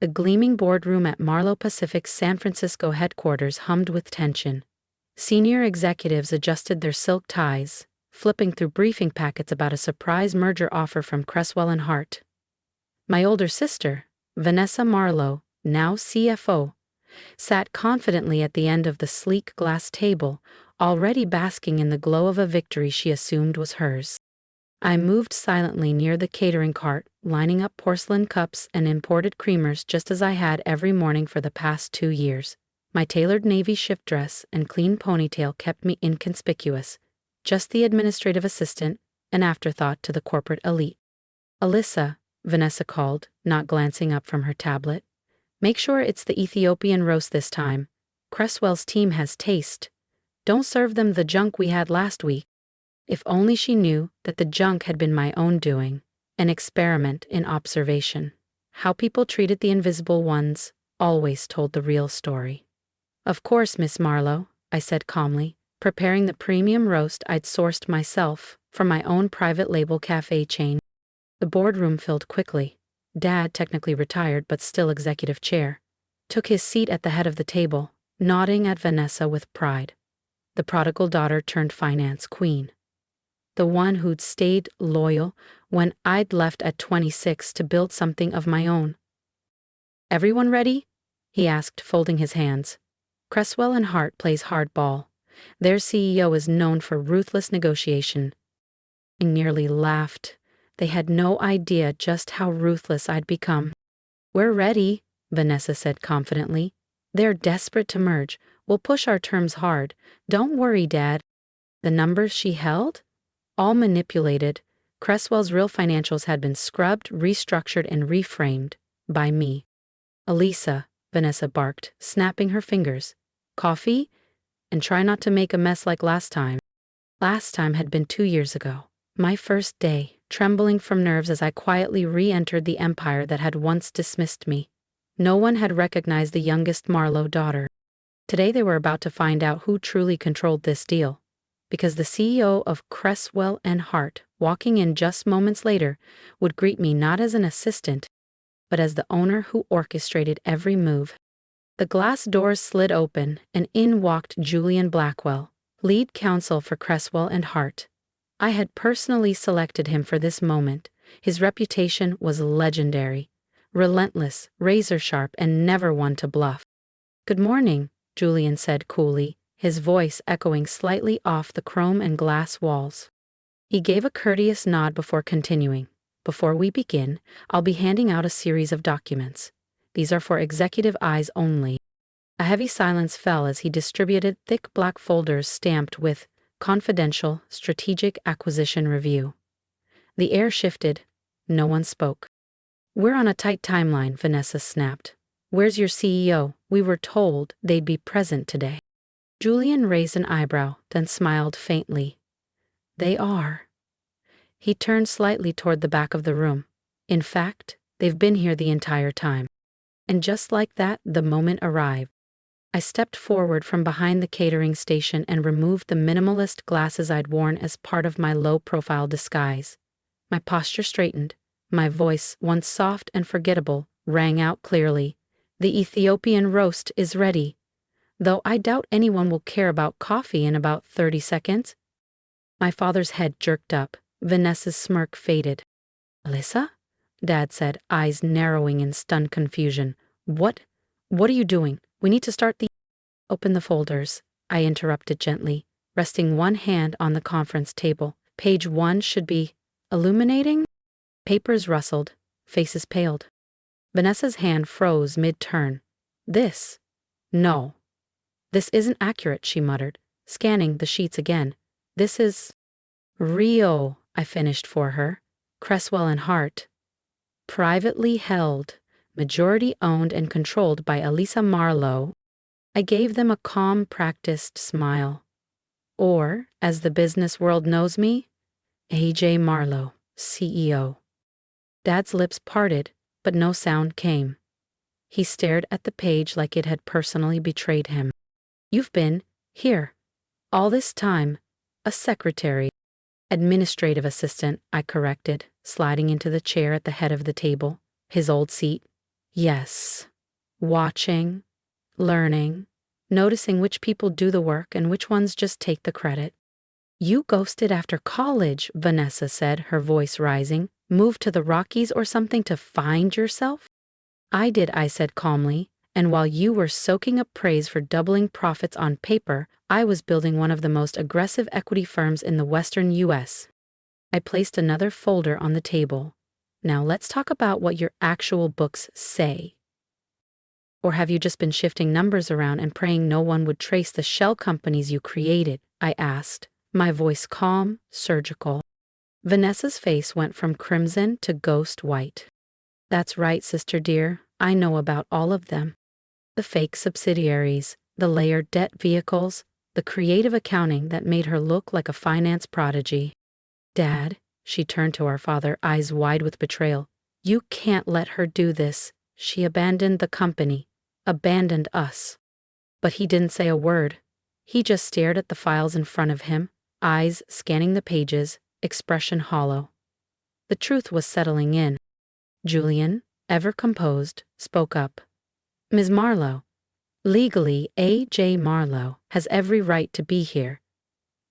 The gleaming boardroom at Marlowe-Pacific's San Francisco headquarters hummed with tension. Senior executives adjusted their silk ties, flipping through briefing packets about a surprise merger offer from Cresswell Hart. My older sister, Vanessa Marlowe, now CFO, sat confidently at the end of the sleek glass table, already basking in the glow of a victory she assumed was hers. I moved silently near the catering cart, lining up porcelain cups and imported creamers just as I had every morning for the past 2 years. My tailored navy shift dress and clean ponytail kept me inconspicuous, just the administrative assistant, an afterthought to the corporate elite. Alyssa, Vanessa called, not glancing up from her tablet. Make sure it's the Ethiopian roast this time. Cresswell's team has taste. Don't serve them the junk we had last week. If only she knew that the junk had been my own doing, an experiment in observation. How people treated the invisible ones always told the real story. Of course, Miss Marlowe, I said calmly, preparing the premium roast I'd sourced myself from my own private label cafe chain. The boardroom filled quickly. Dad, technically retired but still executive chair, took his seat at the head of the table, nodding at Vanessa with pride. The prodigal daughter turned finance queen. The one who'd stayed loyal when I'd left at 26 to build something of my own. Everyone ready? He asked, folding his hands. Cresswell Hart plays hardball. Their CEO is known for ruthless negotiation. I nearly laughed. They had no idea just how ruthless I'd become. We're ready, Vanessa said confidently. They're desperate to merge. We'll push our terms hard. Don't worry, Dad. The numbers she held? All manipulated. Cresswell's real financials had been scrubbed, restructured, and reframed by me. Alyssa, Vanessa barked, snapping her fingers. Coffee? And try not to make a mess like last time. Last time had been 2 years ago. My first day, trembling from nerves as I quietly re-entered the empire that had once dismissed me. No one had recognized the youngest Marlowe daughter. Today they were about to find out who truly controlled this deal. Because the CEO of Cresswell Hart, walking in just moments later, would greet me not as an assistant, but as the owner who orchestrated every move. The glass doors slid open, and in walked Julian Blackwell, lead counsel for Cresswell Hart. I had personally selected him for this moment. His reputation was legendary, relentless, razor-sharp, and never one to bluff. Good morning, Julian said coolly, his voice echoing slightly off the chrome and glass walls. He gave a courteous nod before continuing. Before we begin, I'll be handing out a series of documents. These are for executive eyes only. A heavy silence fell as he distributed thick black folders stamped with Confidential Strategic Acquisition Review. The air shifted. No one spoke. We're on a tight timeline, Vanessa snapped. Where's your CEO? We were told they'd be present today. Julian raised an eyebrow, then smiled faintly. They are. He turned slightly toward the back of the room. In fact, they've been here the entire time. And just like that, the moment arrived. I stepped forward from behind the catering station and removed the minimalist glasses I'd worn as part of my low-profile disguise. My posture straightened. My voice, once soft and forgettable, rang out clearly. The Ethiopian roast is ready. Though I doubt anyone will care about coffee in about 30 seconds. My father's head jerked up. Vanessa's smirk faded. Alyssa? Dad said, eyes narrowing in stunned confusion. What are you doing? We need to start the... Open the folders, I interrupted gently, resting one hand on the conference table. Page 1 should be illuminating? Papers rustled, faces paled. Vanessa's hand froze mid-turn. This? No. This isn't accurate, she muttered, scanning the sheets again. This is... Rio, I finished for her. Cresswell Hart. Privately held. Majority owned and controlled by Alyssa Marlowe. I gave them a calm, practiced smile. Or, as the business world knows me, A.J. Marlowe, CEO. Dad's lips parted, but no sound came. He stared at the page like it had personally betrayed him. You've been, here, all this time, a secretary. Administrative assistant, I corrected, sliding into the chair at the head of the table, his old seat. Yes. Watching, learning, noticing which people do the work and which ones just take the credit. You ghosted after college, Vanessa said, her voice rising. Moved to the Rockies or something to find yourself? I did, I said calmly, and while you were soaking up praise for doubling profits on paper, I was building one of the most aggressive equity firms in the Western U.S. I placed another folder on the table. Now let's talk about what your actual books say. Or have you just been shifting numbers around and praying no one would trace the shell companies you created? I asked, my voice calm, surgical. Vanessa's face went from crimson to ghost white. That's right, sister dear, I know about all of them. The fake subsidiaries, the layered debt vehicles, the creative accounting that made her look like a finance prodigy. Dad, she turned to our father, eyes wide with betrayal. You can't let her do this. She abandoned the company, abandoned us. But he didn't say a word. He just stared at the files in front of him, eyes scanning the pages, expression hollow. The truth was settling in. Julian, ever composed, spoke up. Ms. Marlowe, legally A.J. Marlowe has every right to be here.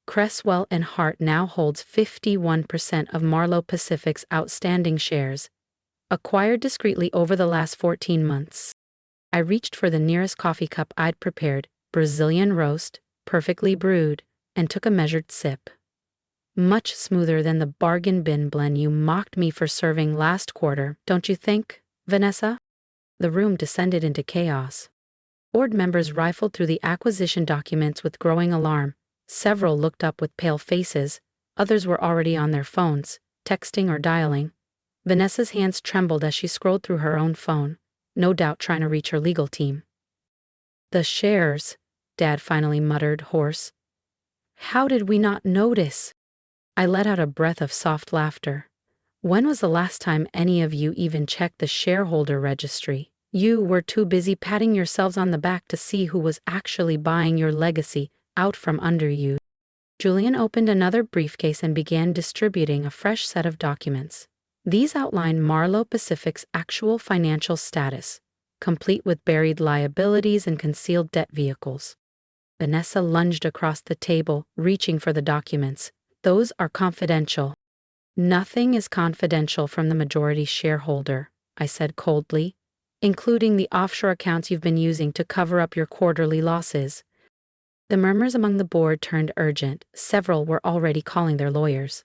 Cresswell Hart now holds 51% of Marlowe-Pacific's outstanding shares, acquired discreetly over the last 14 months. I reached for the nearest coffee cup I'd prepared, Brazilian roast, perfectly brewed, and took a measured sip. Much smoother than the bargain bin blend you mocked me for serving last quarter, don't you think, Vanessa? The room descended into chaos. Board members rifled through the acquisition documents with growing alarm. Several looked up with pale faces, others were already on their phones, texting or dialing. Vanessa's hands trembled as she scrolled through her own phone, no doubt trying to reach her legal team. The shares, Dad finally muttered, hoarse. How did we not notice? I let out a breath of soft laughter. When was the last time any of you even checked the shareholder registry? You were too busy patting yourselves on the back to see who was actually buying your legacy out from under you. Julian opened another briefcase and began distributing a fresh set of documents. These outline Marlowe-Pacific's actual financial status, complete with buried liabilities and concealed debt vehicles. Vanessa lunged across the table, reaching for the documents. Those are confidential. Nothing is confidential from the majority shareholder, I said coldly, including the offshore accounts you've been using to cover up your quarterly losses. The murmurs among the board turned urgent. Several were already calling their lawyers.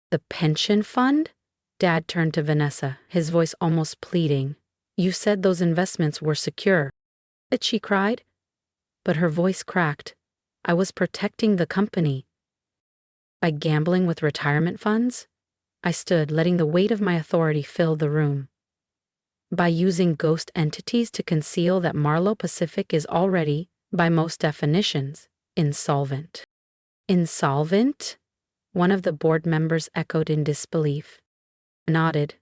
The pension fund? Dad turned to Vanessa, his voice almost pleading. You said those investments were secure. She cried. But her voice cracked. I was protecting the company. By gambling with retirement funds? I stood, letting the weight of my authority fill the room. By using ghost entities to conceal that Marlowe-Pacific is already, by most definitions, insolvent. Insolvent? One of the board members echoed in disbelief. I nodded.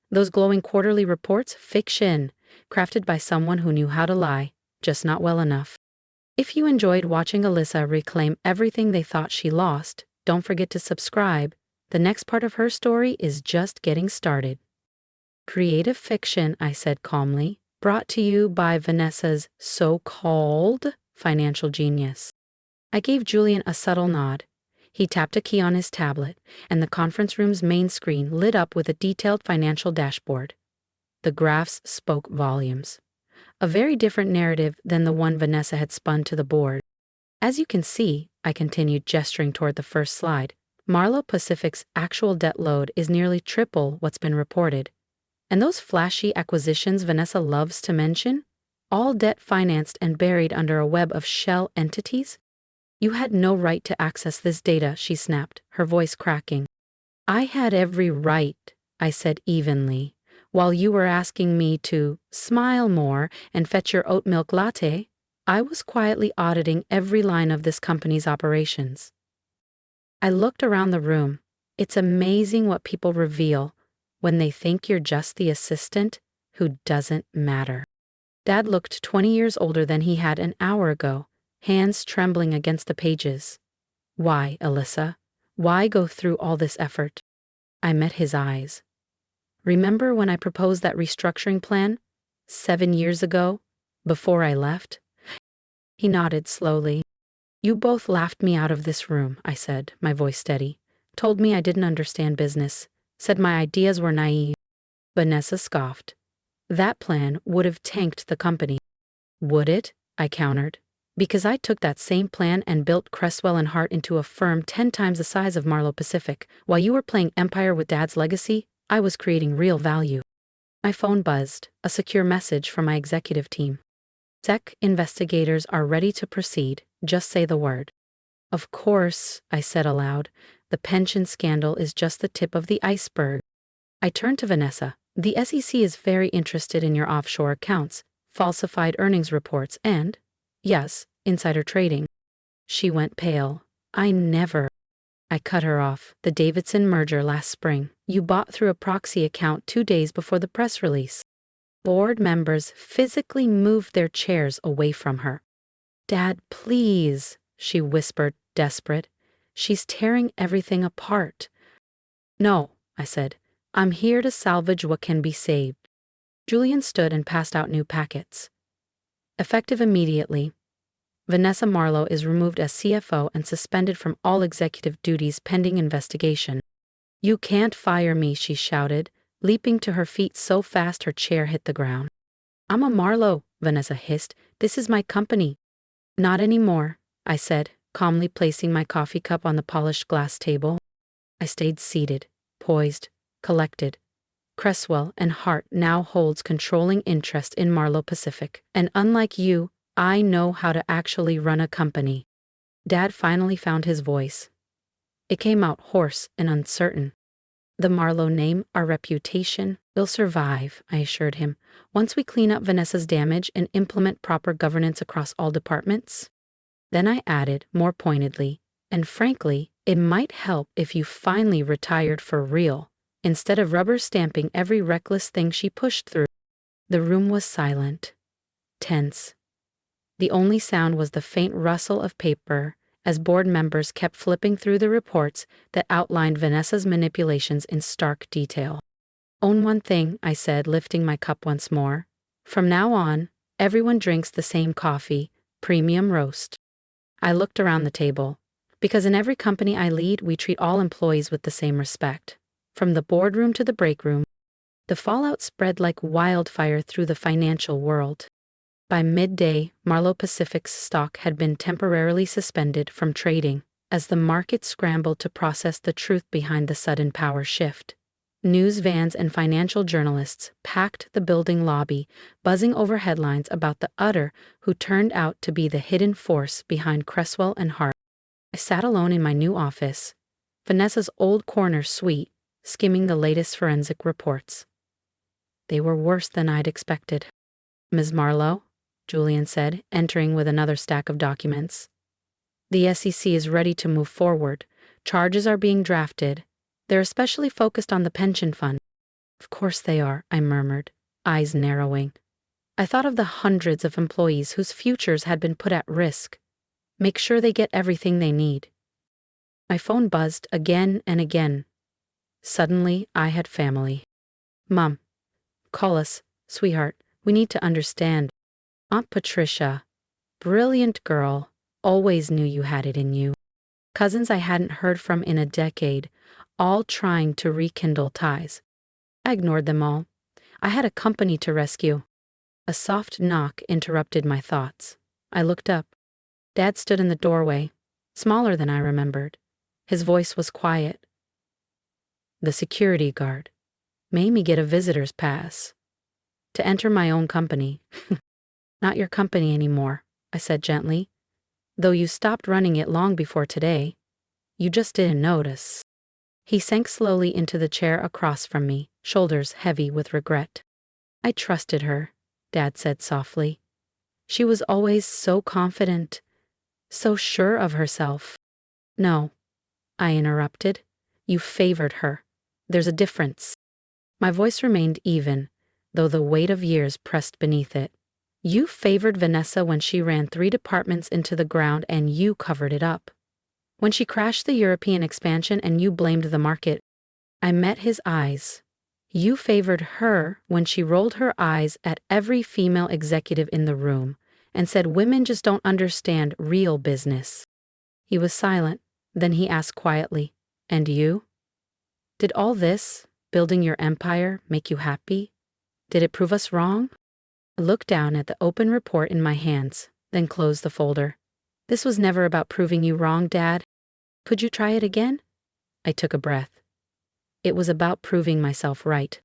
Those glowing quarterly reports? Fiction, crafted by someone who knew how to lie, just not well enough. If you enjoyed watching Alyssa reclaim everything they thought she lost, don't forget to subscribe. The next part of her story is just getting started. Creative fiction, I said calmly, brought to you by Vanessa's so-called financial genius. I gave Julian a subtle nod. He tapped a key on his tablet, and the conference room's main screen lit up with a detailed financial dashboard. The graphs spoke volumes. A very different narrative than the one Vanessa had spun to the board. As you can see, I continued, gesturing toward the first slide, Marlowe-Pacific's actual debt load is nearly triple what's been reported. And those flashy acquisitions Vanessa loves to mention? All debt financed and buried under a web of shell entities? You had no right to access this data, she snapped, her voice cracking. I had every right, I said evenly, while you were asking me to smile more and fetch your oat milk latte. I was quietly auditing every line of this company's operations. I looked around the room. It's amazing what people reveal when they think you're just the assistant who doesn't matter. Dad looked 20 years older than he had an hour ago, hands trembling against the pages. Why, Alyssa? Why go through all this effort? I met his eyes. Remember when I proposed that restructuring plan? 7 years ago? Before I left? He nodded slowly. You both laughed me out of this room, I said, my voice steady. Told me I didn't understand business. Said my ideas were naive. Vanessa scoffed. That plan would have tanked the company. Would it? I countered. Because I took that same plan and built Cresswell and Hart into a firm 10 times the size of Marlowe-Pacific. While you were playing Empire with Dad's legacy, I was creating real value. My phone buzzed, a secure message from my executive team. SEC investigators are ready to proceed, just say the word. Of course, I said aloud, the pension scandal is just the tip of the iceberg. I turned to Vanessa. The SEC is very interested in your offshore accounts, falsified earnings reports, and, yes, insider trading. She went pale. I cut her off. The Davidson merger last spring. You bought through a proxy account 2 days before the press release. Board members physically moved their chairs away from her. Dad, please, she whispered, desperate. She's tearing everything apart. No, I said. I'm here to salvage what can be saved. Julian stood and passed out new packets. Effective immediately, Vanessa Marlowe is removed as CFO and suspended from all executive duties pending investigation. You can't fire me, she shouted, leaping to her feet so fast her chair hit the ground. I'm a Marlowe, Vanessa hissed. This is my company. Not anymore, I said, calmly placing my coffee cup on the polished glass table. I stayed seated, poised, collected. Cresswell and Hart now holds controlling interest in Marlowe-Pacific, and unlike you, I know how to actually run a company. Dad finally found his voice. It came out hoarse and uncertain. The Marlowe name, our reputation, will survive, I assured him, once we clean up Vanessa's damage and implement proper governance across all departments. Then I added, more pointedly, and frankly, it might help if you finally retired for real, instead of rubber stamping every reckless thing she pushed through. The room was silent, tense. The only sound was the faint rustle of paper as board members kept flipping through the reports that outlined Vanessa's manipulations in stark detail. Own one thing, I said, lifting my cup once more. From now on, everyone drinks the same coffee, premium roast. I looked around the table. Because in every company I lead, we treat all employees with the same respect. From the boardroom to the break room. The fallout spread like wildfire through the financial world. By midday, Marlowe-Pacific's stock had been temporarily suspended from trading, as the market scrambled to process the truth behind the sudden power shift. News vans and financial journalists packed the building lobby, buzzing over headlines about the utter who turned out to be the hidden force behind Cresswell and Hart. I sat alone in my new office, Vanessa's old corner suite, skimming the latest forensic reports. They were worse than I'd expected. Ms. Marlowe, Julian said, entering with another stack of documents. The SEC is ready to move forward. Charges are being drafted. They're especially focused on the pension fund. Of course they are, I murmured, eyes narrowing. I thought of the hundreds of employees whose futures had been put at risk. Make sure they get everything they need. My phone buzzed again and again. Suddenly, I had family. Mom, call us, sweetheart. We need to understand. Aunt Patricia, brilliant girl, always knew you had it in you. Cousins I hadn't heard from in a decade, all trying to rekindle ties. I ignored them all. I had a company to rescue. A soft knock interrupted my thoughts. I looked up. Dad stood in the doorway, smaller than I remembered. His voice was quiet. The security guard made me get a visitor's pass to enter my own company. Not your company anymore, I said gently. Though you stopped running it long before today. You just didn't notice. He sank slowly into the chair across from me, shoulders heavy with regret. I trusted her, Dad said softly. She was always so confident, so sure of herself. No, I interrupted. You favored her. There's a difference. My voice remained even, though the weight of years pressed beneath it. You favored Vanessa when she ran 3 departments into the ground and you covered it up. When she crashed the European expansion and you blamed the market. I met his eyes. You favored her when she rolled her eyes at every female executive in the room and said women just don't understand real business. He was silent, then he asked quietly, "And you? Did all this, building your empire, make you happy? Did it prove us wrong?" I looked down at the open report in my hands, then closed the folder. "This was never about proving you wrong, Dad. Could you try it again?" I took a breath. "It was about proving myself right.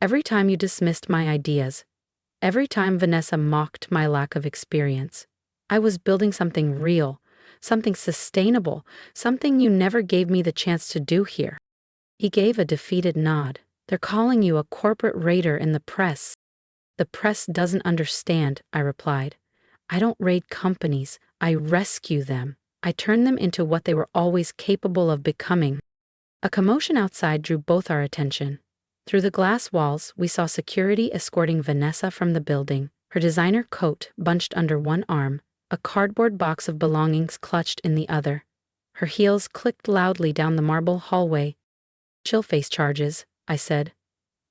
Every time you dismissed my ideas, every time Vanessa mocked my lack of experience, I was building something real, something sustainable, something you never gave me the chance to do here." He gave a defeated nod. "They're calling you a corporate raider in the press." "The press doesn't understand," I replied. "I don't raid companies. I rescue them. I turn them into what they were always capable of becoming." A commotion outside drew both our attention. Through the glass walls, we saw security escorting Vanessa from the building, her designer coat bunched under one arm, a cardboard box of belongings clutched in the other. Her heels clicked loudly down the marble hallway. "Chill face charges," I said.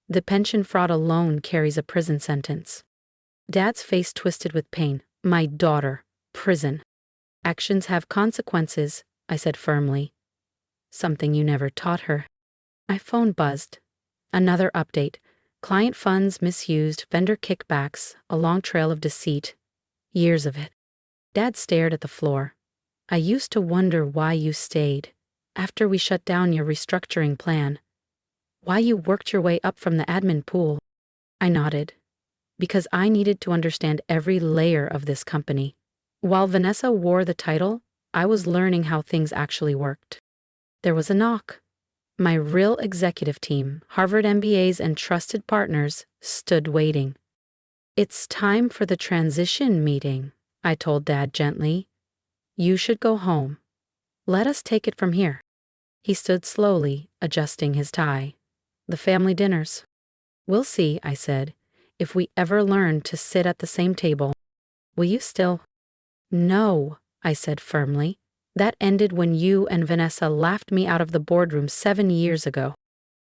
"The pension fraud alone carries a prison sentence." Dad's face twisted with pain. "My daughter. Prison. Actions have consequences," I said firmly. "Something you never taught her." My phone buzzed. Another update. Client funds misused, vendor kickbacks, a long trail of deceit. Years of it. Dad stared at the floor. "I used to wonder why you stayed. After we shut down your restructuring plan. Why you worked your way up from the admin pool." I nodded. "Because I needed to understand every layer of this company. While Vanessa wore the title, I was learning how things actually worked." There was a knock. My real executive team, Harvard MBAs and trusted partners, stood waiting. "It's time for the transition meeting," I told Dad gently. "You should go home. Let us take it from here." He stood slowly, adjusting his tie. "The family dinners." "We'll see," I said, "if we ever learn to sit at the same table. Will you still?" "No," I said firmly. "That ended when you and Vanessa laughed me out of the boardroom 7 years ago.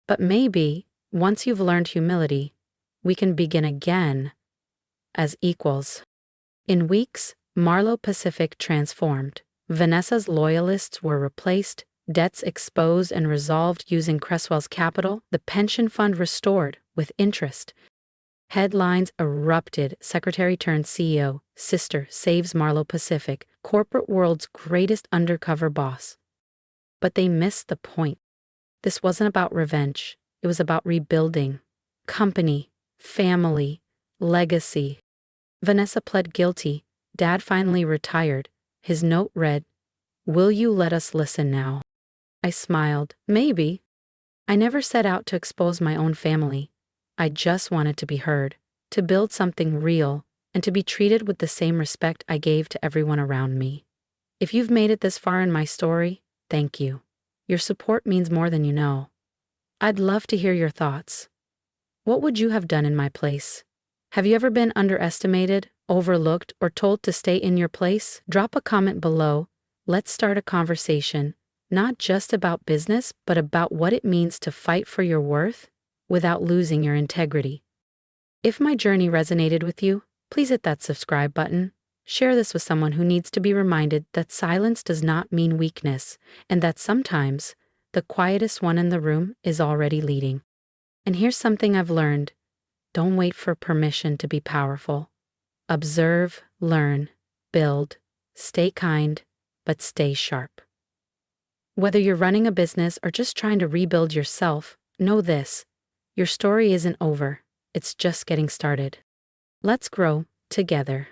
But maybe, once you've learned humility, we can begin again as equals." In weeks, Marlowe-Pacific transformed. Vanessa's loyalists were replaced, debts exposed and resolved using Cresswell's capital, the pension fund restored with interest. Headlines erupted. Secretary turned CEO, sister saves Marlowe-Pacific, corporate world's greatest undercover boss. But they missed the point. This wasn't about revenge. It was about rebuilding. Company, family, legacy. Vanessa pled guilty. Dad finally retired. His note read, "Will you let us listen now?" I smiled. "Maybe." I never set out to expose my own family. I just wanted to be heard, to build something real, and to be treated with the same respect I gave to everyone around me. If you've made it this far in my story, thank you. Your support means more than you know. I'd love to hear your thoughts. What would you have done in my place? Have you ever been underestimated, overlooked, or told to stay in your place? Drop a comment below. Let's start a conversation, not just about business, but about what it means to fight for your worth without losing your integrity. If my journey resonated with you, please hit that subscribe button. Share this with someone who needs to be reminded that silence does not mean weakness, and that sometimes the quietest one in the room is already leading. And here's something I've learned. Don't wait for permission to be powerful. Observe, learn, build, stay kind, but stay sharp. Whether you're running a business or just trying to rebuild yourself, know this. Your story isn't over. It's just getting started. Let's grow together.